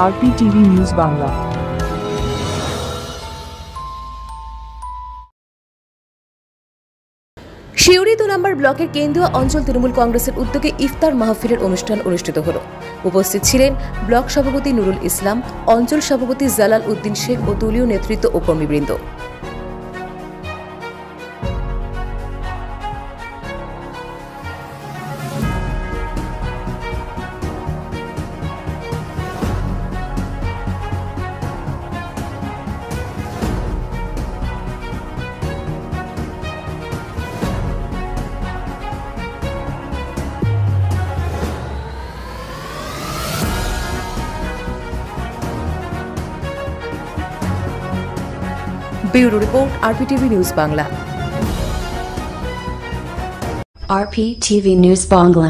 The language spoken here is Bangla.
RPTV news Bangla. শিউরি 2 নম্বর ব্লকের কেন্দ্রীয় অঞ্চল তৃণমূল কংগ্রেসের উদ্যোগে ইফতার মাহফিলের অনুষ্ঠান অনুষ্ঠিত হল। উপস্থিত ছিলেন ব্লক সভাপতি নুরুল ইসলাম, অঞ্চল সভাপতি জালাল উদ্দিন শেখ ও দলীয় নেতৃত্ব ও কর্মীবৃন্দ। Bureau report, RPTV news Bangla. RPTV News Bangla।